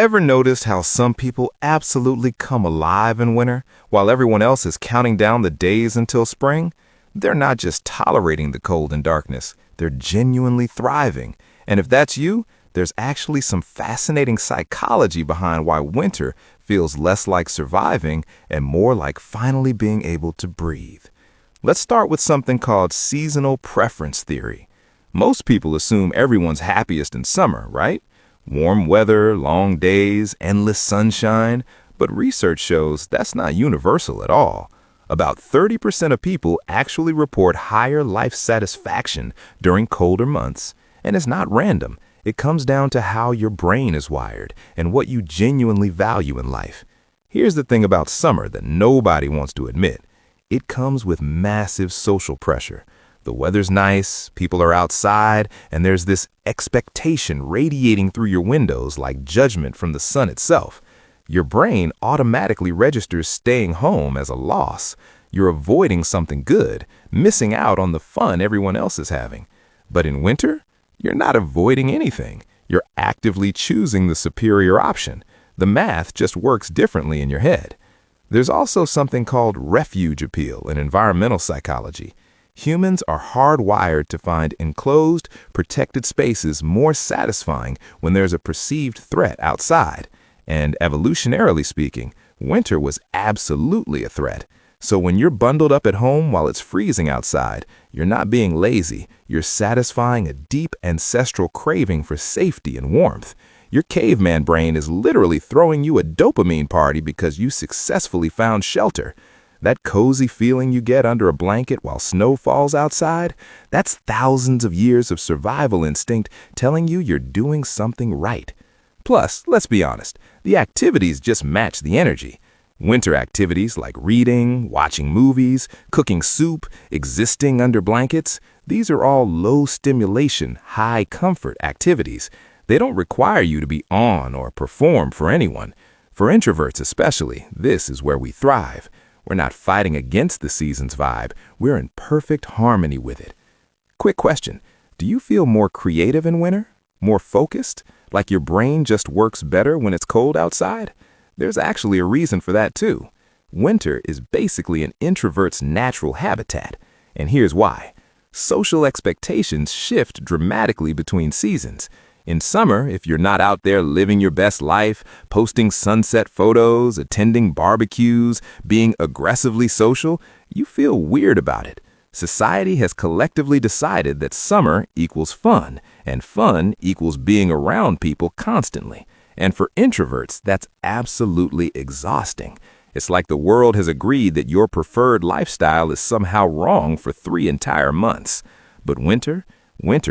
Ever noticed how some people absolutely come alive in winter while everyone else is counting down the days until spring? They're not just tolerating the cold and darkness, they're genuinely thriving. And if that's you, there's actually some fascinating psychology behind why winter feels less like surviving and more like finally being able to breathe. Let's start with something called seasonal preference theory. Most people assume everyone's happiest in summer, right? Warm weather, long days, endless sunshine, but research shows that's not universal at all. About 30% of people actually report higher life satisfaction during colder months, and it's not random. It comes down to how your brain is wired and what you genuinely value in life. Here's the thing about summer that nobody wants to admit. It comes with massive social pressure. The weather's nice, people are outside, and there's this expectation radiating through your windows like judgment from the sun itself. Your brain automatically registers staying home as a loss. You're avoiding something good, missing out on the fun everyone else is having. But in winter, you're not avoiding anything. You're actively choosing the superior option. The math just works differently in your head. There's also something called refuge appeal in environmental psychology. Humans are hardwired to find enclosed, protected spaces more satisfying when there's a perceived threat outside. And evolutionarily speaking, winter was absolutely a threat. So when you're bundled up at home while it's freezing outside, you're not being lazy, you're satisfying a deep ancestral craving for safety and warmth. Your caveman brain is literally throwing you a dopamine party because you successfully found shelter. That cozy feeling you get under a blanket while snow falls outside, that's thousands of years of survival instinct telling you you're doing something right. Plus, let's be honest, the activities just match the energy. Winter activities like reading, watching movies, cooking soup, existing under blankets, these are all low-stimulation, high-comfort activities. They don't require you to be on or perform for anyone. For introverts especially, this is where we thrive. We're not fighting against the season's vibe. We're in perfect harmony with it. Quick question. Do you feel more creative in winter? More focused? Like your brain just works better when it's cold outside? There's actually a reason for that too. Winter is basically an introvert's natural habitat. And here's why. Social expectations shift dramatically between seasons. In summer, if you're not out there living your best life, posting sunset photos, attending barbecues, being aggressively social, you feel weird about it. Society has collectively decided that summer equals fun, and fun equals being around people constantly. And for introverts, that's absolutely exhausting. It's like the world has agreed that your preferred lifestyle is somehow wrong for 3 entire months. But winter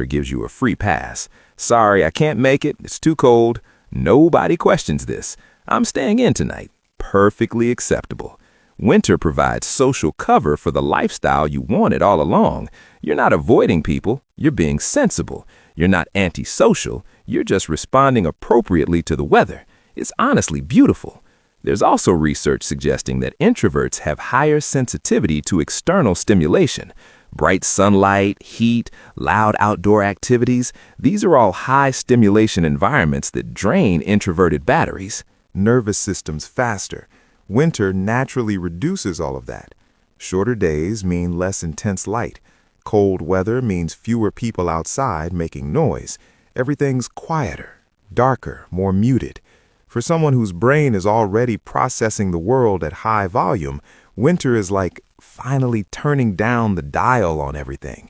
gives you a free pass. Sorry, I can't make it. It's too cold. Nobody questions this. I'm staying in tonight. Perfectly acceptable. Winter provides social cover for the lifestyle you wanted all along. You're not avoiding people. You're being sensible. You're not antisocial. You're just responding appropriately to the weather. It's honestly beautiful. There's also research suggesting that introverts have higher sensitivity to external stimulation. Bright sunlight, heat, loud outdoor activities, these are all high-stimulation environments that drain introverted batteries. Nervous systems faster. Winter naturally reduces all of that. Shorter days mean less intense light. Cold weather means fewer people outside making noise. Everything's quieter, darker, more muted. For someone whose brain is already processing the world at high volume, winter is like finally turning down the dial on everything.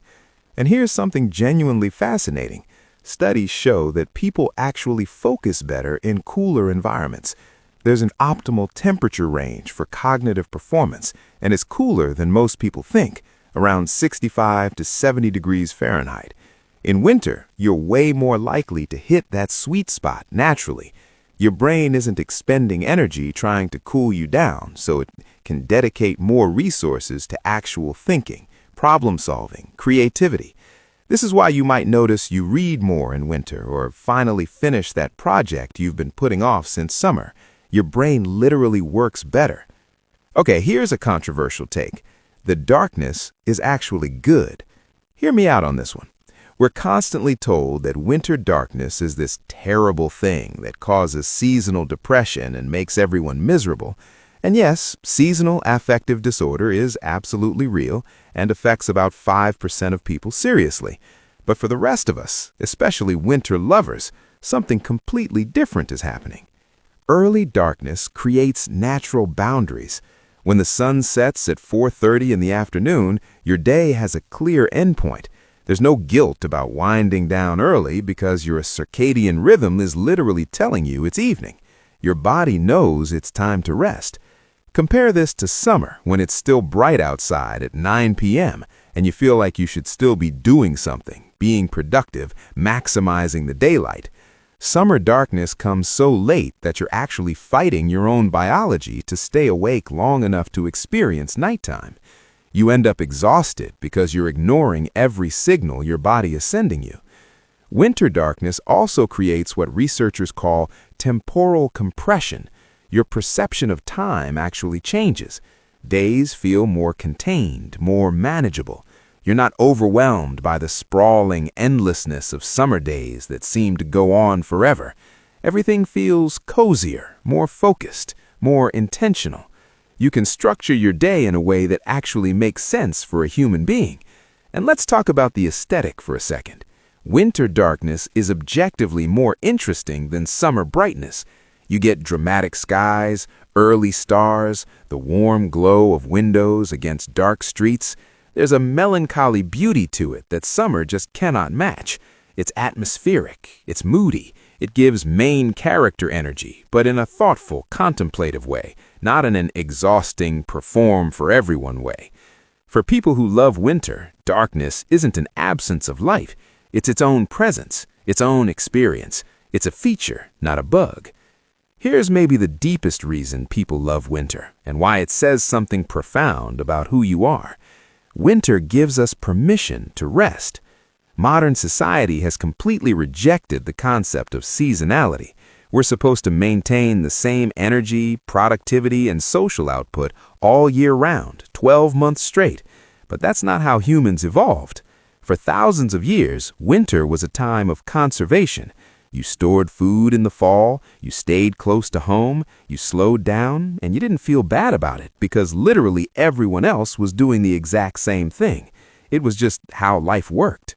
And here's something genuinely fascinating. Studies show that people actually focus better in cooler environments. There's an optimal temperature range for cognitive performance, and it's cooler than most people think, around 65 to 70 degrees Fahrenheit. In winter, you're way more likely to hit that sweet spot naturally. Your brain isn't expending energy trying to cool you down, so it can dedicate more resources to actual thinking, problem solving, creativity. This is why you might notice you read more in winter or finally finish that project you've been putting off since summer. Your brain literally works better. Okay, here's a controversial take. The darkness is actually good. Hear me out on this one. We're constantly told that winter darkness is this terrible thing that causes seasonal depression and makes everyone miserable. And yes, seasonal affective disorder is absolutely real and affects about 5% of people seriously. But for the rest of us, especially winter lovers, something completely different is happening. Early darkness creates natural boundaries. When the sun sets at 4:30 in the afternoon, your day has a clear endpoint. There's no guilt about winding down early because your circadian rhythm is literally telling you it's evening. Your body knows it's time to rest. Compare this to summer when it's still bright outside at 9 p.m. and you feel like you should still be doing something, being productive, maximizing the daylight. Summer darkness comes so late that you're actually fighting your own biology to stay awake long enough to experience nighttime. You end up exhausted because you're ignoring every signal your body is sending you. Winter darkness also creates what researchers call temporal compression. Your perception of time actually changes. Days feel more contained, more manageable. You're not overwhelmed by the sprawling endlessness of summer days that seem to go on forever. Everything feels cozier, more focused, more intentional. You can structure your day in a way that actually makes sense for a human being. And let's talk about the aesthetic for a second. Winter darkness is objectively more interesting than summer brightness. You get dramatic skies, early stars, the warm glow of windows against dark streets. There's a melancholy beauty to it that summer just cannot match. It's atmospheric, it's moody, it gives main character energy, but in a thoughtful, contemplative way, not in an exhausting, perform-for-everyone way. For people who love winter, darkness isn't an absence of light. It's its own presence, its own experience. It's a feature, not a bug. Here's maybe the deepest reason people love winter, and why it says something profound about who you are. Winter gives us permission to rest. Modern society has completely rejected the concept of seasonality. We're supposed to maintain the same energy, productivity, and social output all year round, 12 months straight. But that's not how humans evolved. For thousands of years, winter was a time of conservation. You stored food in the fall, you stayed close to home, you slowed down, and you didn't feel bad about it because literally everyone else was doing the exact same thing. It was just how life worked.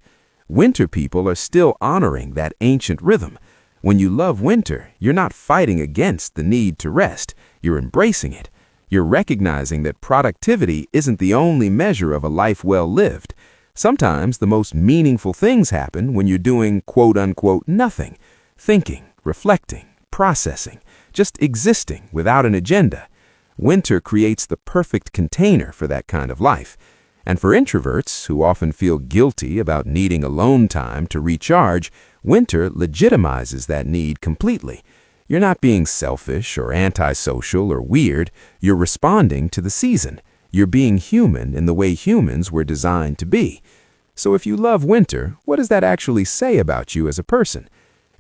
Winter people are still honoring that ancient rhythm. When you love winter, you're not fighting against the need to rest. You're embracing it. You're recognizing that productivity isn't the only measure of a life well lived. Sometimes the most meaningful things happen when you're doing quote-unquote nothing, thinking, reflecting, processing, just existing without an agenda. Winter creates the perfect container for that kind of life. And for introverts, who often feel guilty about needing alone time to recharge, winter legitimizes that need completely. You're not being selfish or antisocial or weird. You're responding to the season. You're being human in the way humans were designed to be. So if you love winter, what does that actually say about you as a person?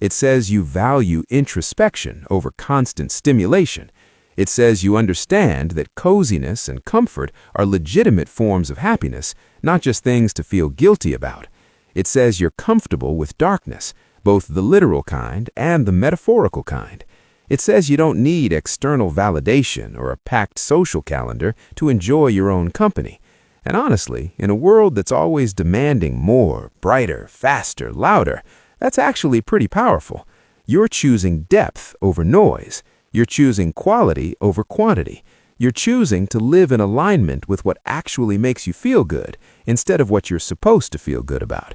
It says you value introspection over constant stimulation. It says you understand that coziness and comfort are legitimate forms of happiness, not just things to feel guilty about. It says you're comfortable with darkness, both the literal kind and the metaphorical kind. It says you don't need external validation or a packed social calendar to enjoy your own company. And honestly, in a world that's always demanding more, brighter, faster, louder, that's actually pretty powerful. You're choosing depth over noise. You're choosing quality over quantity. You're choosing to live in alignment with what actually makes you feel good instead of what you're supposed to feel good about.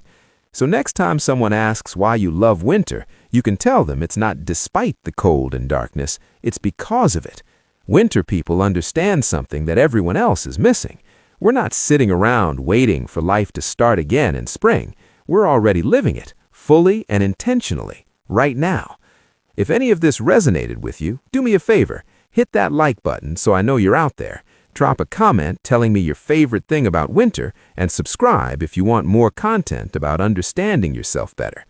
So next time someone asks why you love winter, you can tell them it's not despite the cold and darkness, it's because of it. Winter people understand something that everyone else is missing. We're not sitting around waiting for life to start again in spring. We're already living it, fully and intentionally, right now. If any of this resonated with you, do me a favor. Hit that like button so I know you're out there. Drop a comment telling me your favorite thing about winter, and subscribe if you want more content about understanding yourself better.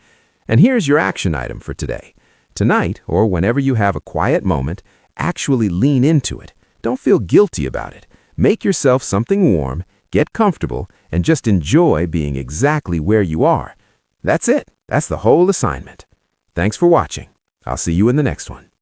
And here's your action item for today. Tonight, or whenever you have a quiet moment, actually lean into it. Don't feel guilty about it. Make yourself something warm, get comfortable, and just enjoy being exactly where you are. That's it. That's the whole assignment. Thanks for watching. I'll see you in the next one.